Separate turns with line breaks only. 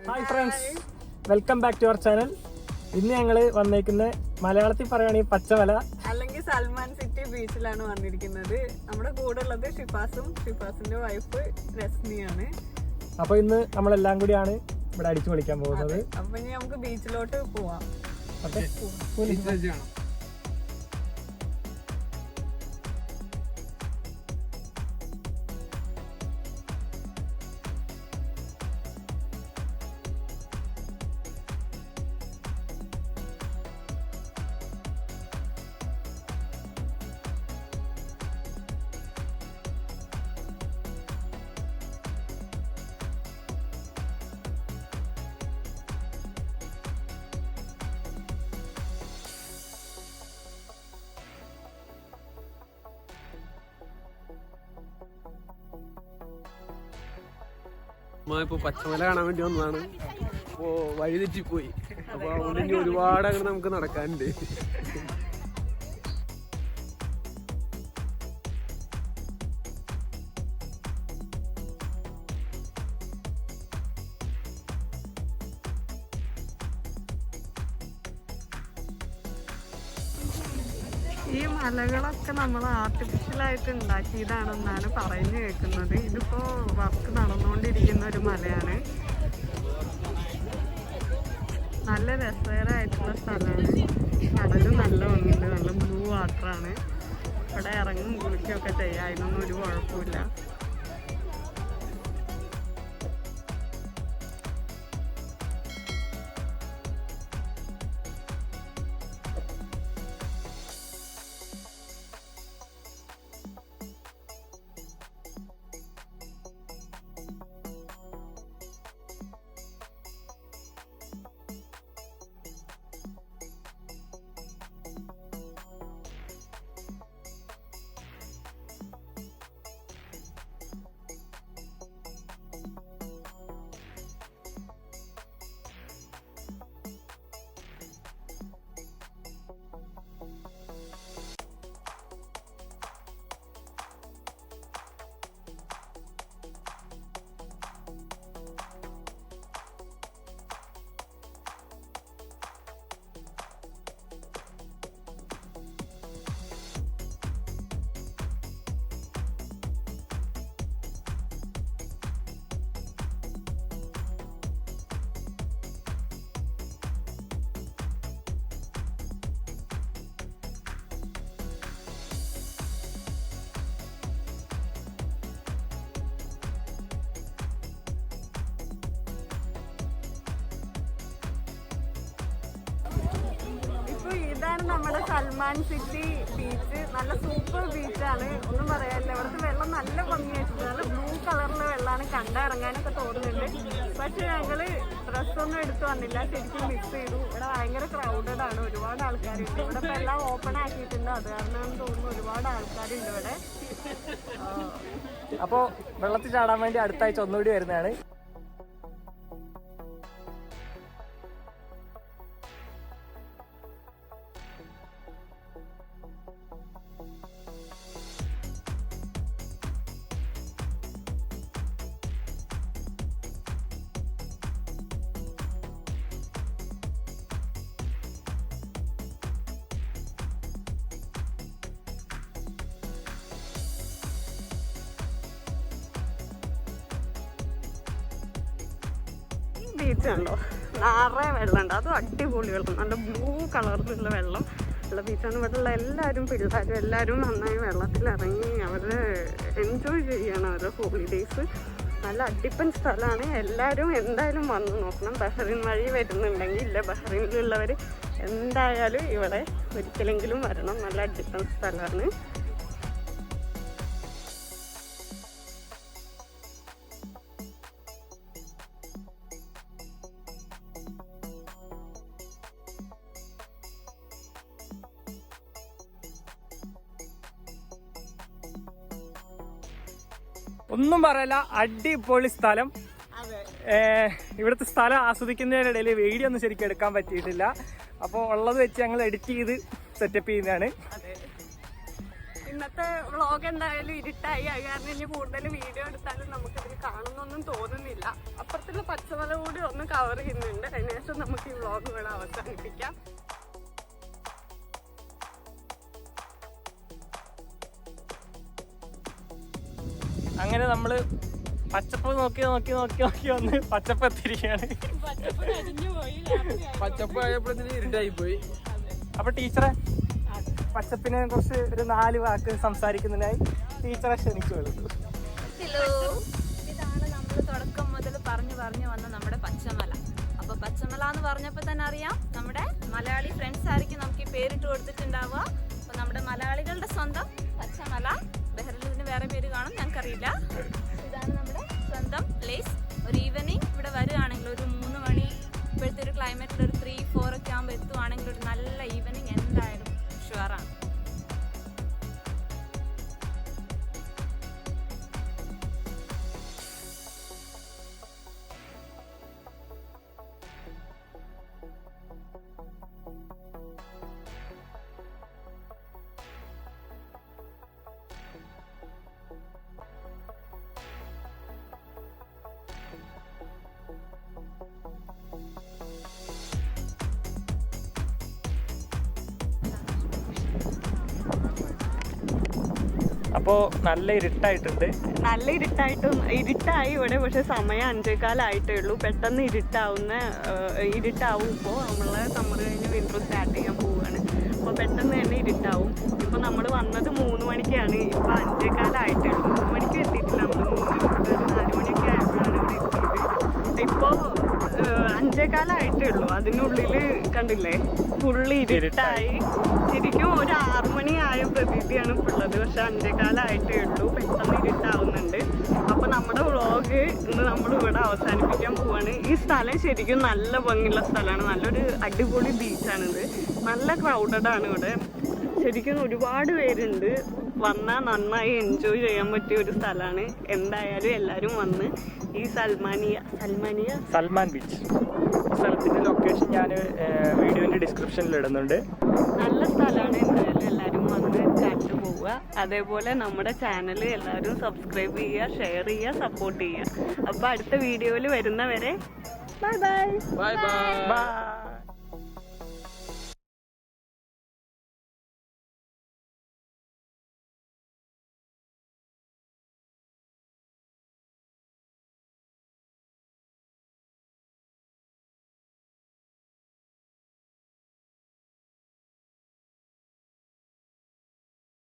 Hi friends, welcome back to our channel. ഇന്ന് ഞങ്ങള് വന്നേക്കുന്ന മലയാളത്തിൽ പറയുകയാണെങ്കിൽ പച്ചമല
അല്ലെങ്കിൽ സൽമാൻ സിറ്റി ബീച്ചിലാണ് വന്നിരിക്കുന്നത്. നമ്മുടെ കൂടെ ഉള്ളത് ഷിഫാസിന്റെ വൈഫ് രശ്മിയാണ്.
അപ്പൊ ഇന്ന് നമ്മളെല്ലാം കൂടിയാണ് ഇവിടെ അടിച്ചു പൊളിക്കാൻ പോകുന്നത്.
അപ്പൊ ഇനി നമുക്ക് ബീച്ചിലോട്ട് പോവാം.
ഇപ്പൊ പച്ചമല കാണാൻ വേണ്ടി വന്നതാണ്. അപ്പോ വഴി തെറ്റിപ്പോയി. അപ്പൊ അതുകൊണ്ട് ഇനി ഒരുപാട് അങ്ങനെ നമുക്ക് നടക്കാനുണ്ട്.
ഈ മലകളൊക്കെ നമ്മൾ ആർട്ടിഫിഷ്യലായിട്ട് ഉണ്ടാക്കിയതാണെന്നാണ് പറഞ്ഞു കേൾക്കുന്നത്. ഇതിപ്പോ വർക്ക് നടന്നുകൊണ്ടിരിക്കുന്ന ഒരു മലയാണ്. നല്ല രസകരമായിട്ടുള്ള സ്ഥലമാണ്. കടലും നല്ല ഭംഗിയുണ്ട്. നല്ല ബ്ലൂ വാട്ടറാണ്. ഇവിടെ ഇറങ്ങും കുളിക്കുകയൊക്കെ ചെയ്യാം. അതിനൊന്നും ഒരു കുഴപ്പമില്ല. ഇതാണ് നമ്മുടെ സൽമാൻ സിറ്റി ബീച്ച്. നല്ല സൂപ്പർ ബീച്ചാണ്, ഒന്നും പറയാനില്ല. ഇവിടുത്തെ വെള്ളം നല്ല ഭംഗിയായിട്ടുണ്ട്. നല്ല ബ്ലൂ കളറിലെ വെള്ളമാണ്. കണ്ടിറങ്ങാനൊക്കെ തോന്നുന്നുണ്ട്. പക്ഷെ ഞങ്ങള് ഡ്രസ്സൊന്നും എടുത്തു വന്നില്ല, ശരിക്കും മിസ് ചെയ്തു. ഇവിടെ ഭയങ്കര ക്രൗഡഡ് ആണ്, ഒരുപാട് ആൾക്കാരുണ്ട്. ഇവിടെ ഇപ്പൊ എല്ലാം ഓപ്പൺ ആക്കിയിട്ടുണ്ട്. അത് കാരണം തോന്നുന്നു ഒരുപാട് ആൾക്കാരുണ്ട് ഇവിടെ.
അപ്പോ വെള്ളത്തിൽ ചാടാൻ വേണ്ടി അടുത്ത ആഴ്ച ഒന്നുകൂടി വരുന്നതാണ്.
ബീച്ചുണ്ടോ, നിറയെ വെള്ളമുണ്ട്. അതും അടിപൊളി വെള്ളം, നല്ല ബ്ലൂ കളറിലുള്ള വെള്ളം ഉള്ള ബീച്ചാണ്. ഇവിടെയുള്ള എല്ലാവരും പിള്ളേരും എല്ലാവരും നന്നായി വെള്ളത്തിലിറങ്ങി അവർ എൻജോയ് ചെയ്യണം അവരുടെ ഹോളിഡേയ്സ്. നല്ല അടിപ്പൻ സ്ഥലമാണ്. എല്ലാവരും എന്തായാലും വന്ന് നോക്കണം. ബഹ്റിൻ വഴി വരുന്നുണ്ടെങ്കിൽ ഇല്ല, ബഹ്റിനിലുള്ളവർ എന്തായാലും ഇവിടെ ഒരിക്കലെങ്കിലും വരണം. നല്ല അടിപ്പൻ സ്ഥലമാണ്.
ഒന്നും പറയല്ല, അടിപൊളി സ്ഥലം. ഇവിടുത്തെ സ്ഥലം ആസ്വദിക്കുന്നതിനിടയിൽ വീഡിയോ ഒന്നും ശരിക്കും എടുക്കാൻ പറ്റിയിട്ടില്ല. അപ്പോൾ ഉള്ളത് വെച്ച് ഞങ്ങൾ എഡിറ്റ് ചെയ്ത് സെറ്റപ്പ് ചെയ്യുന്നതാണ്.
ഇന്നത്തെ വ്ളോഗ് എന്തായാലും ഇരുട്ടായി. അത് കാരണം ഇനി കൂടുതൽ വീഡിയോ എടുത്താലും നമുക്കിതിൽ കാണുന്നൊന്നും തോന്നുന്നില്ല. അപ്പുറത്തുള്ള പച്ചമല കൂടി ഒന്ന് കവർ ചെയ്യുന്നുണ്ട്. അതിനുശേഷം നമുക്ക് ഈ വ്ളോഗ് ഇവിടെ അവസാനിപ്പിക്കാം.
അങ്ങനെ നമ്മള് പച്ചപ്പ് നോക്കി വന്ന് പച്ചപ്പ് എത്തിയിരിക്കുകയാണ്.
പച്ചപ്പ് ആയപ്പോഴത്തേന് ഇരുട്ടായി പോയി.
അപ്പൊ ടീച്ചറെ പച്ചപ്പിനെ കുറിച്ച് ഒരു 4 വാക്ക് സംസാരിക്കുന്നതിനായി ടീച്ചറെ ക്ഷണിക്കുള്ളൂ.
ഹലോ, ഇതാണ് നമ്മൾ തുടക്കം മുതൽ പറഞ്ഞു വന്ന നമ്മുടെ പച്ചമല. അപ്പൊ പച്ചമല എന്ന് പറഞ്ഞപ്പോ തന്നെ അറിയാം, നമ്മുടെ മലയാളി ഫ്രണ്ട്സ് ആയിരിക്കും നമുക്ക് ഈ പേരിട്ട് കൊടുത്തിട്ടുണ്ടാവുക. അപ്പൊ നമ്മുടെ മലയാളികളുടെ സ്വന്തം പച്ചമല. ബഹ്റിനിന് വേറെ പേര് കാണും, ഞങ്ങൾക്കറിയില്ല. ഇതാണ് നമ്മുടെ സ്വന്തം പ്ലേസ്. ഒരു ഈവനിങ് ഇവിടെ വരികയാണെങ്കിൽ ഒരു 3 മണി ഇപ്പോഴത്തെ ഒരു ക്ലൈമറ്റിൽ ഒരു 3-4 ഒക്കെ ആകുമ്പോൾ എത്തുവാണെങ്കിൽ ഒരു നല്ല ഈവനിങ് എന്തായാലും ഷുവറാണ്.
അപ്പോൾ നല്ല ഇരുട്ടായിട്ടുണ്ട്.
നല്ല ഇരുട്ടായി ഇവിടെ. പക്ഷെ സമയം 5:15 ഉള്ളൂ. പെട്ടെന്ന് ഇരുട്ടാവും. ഇപ്പോൾ നമ്മളെ സമ്മർ കഴിഞ്ഞ് വിന്റർ സ്റ്റാർട്ട് ചെയ്യാൻ പോവുകയാണ്. അപ്പോൾ പെട്ടെന്ന് തന്നെ ഇരുട്ടാവും. ഇപ്പോൾ നമ്മൾ വന്നത് 3 മണിക്കാണ്. ഇപ്പോൾ 5:15 ഉള്ളൂ. 3 മണിക്ക് എത്തിയിട്ടില്ല. നമ്മൾ 4 മണിയൊക്കെ ആയപ്പോഴാണ് ഇവിടെ എത്തിയത്. ഇപ്പോൾ 5:15 ഉള്ളൂ. അതിനുള്ളിൽ കണ്ടില്ലേ, ഫുള്ള് ഇരുട്ടായി. ശരിക്കും ഒരു 6 മണിയായ പ്രതീതിയാണ് ഇപ്പോൾ ഉള്ളത്. പക്ഷെ 5:15 ഉള്ളൂ. പെട്ടെന്ന് ഇരുട്ടാവുന്നുണ്ട്. അപ്പൊ നമ്മുടെ വ്ളോഗ് ഇന്ന് നമ്മൾ ഇവിടെ അവസാനിപ്പിക്കാൻ പോവാണ്. ഈ സ്ഥലം ശരിക്കും നല്ല ഭംഗിയുള്ള സ്ഥലമാണ്. നല്ലൊരു അടിപൊളി ബീച്ചാണിത്. നല്ല ക്രൗഡഡ് ആണ് ഇവിടെ. ശരിക്കും ഒരുപാട് പേരുണ്ട്. വന്നാൽ നന്നായി എൻജോയ് ചെയ്യാൻ പറ്റിയ ഒരു സ്ഥലമാണ്. എന്തായാലും എല്ലാവരും വന്ന് ഈ
സൽമാൻ ബീച്ച് സ്ഥലത്തിന്റെ ലൊക്കേഷൻ ഞാൻ വീഡിയോന്റെ ഡിസ്ക്രിപ്ഷനിൽ ഇടുന്നുണ്ട്.
നല്ല സ്ഥലമാണ്. എന്തായാലും എല്ലാവരും വന്ന് കണ്ടു പോവുക. അതേപോലെ നമ്മുടെ ചാനൽ എല്ലാവരും സബ്സ്ക്രൈബ് ചെയ്യുക, ഷെയർ ചെയ്യുക, സപ്പോർട്ട് ചെയ്യുക. അപ്പോൾ അടുത്ത വീഡിയോയിൽ വരുന്നവരെ bye bye.
Bye bye.
By.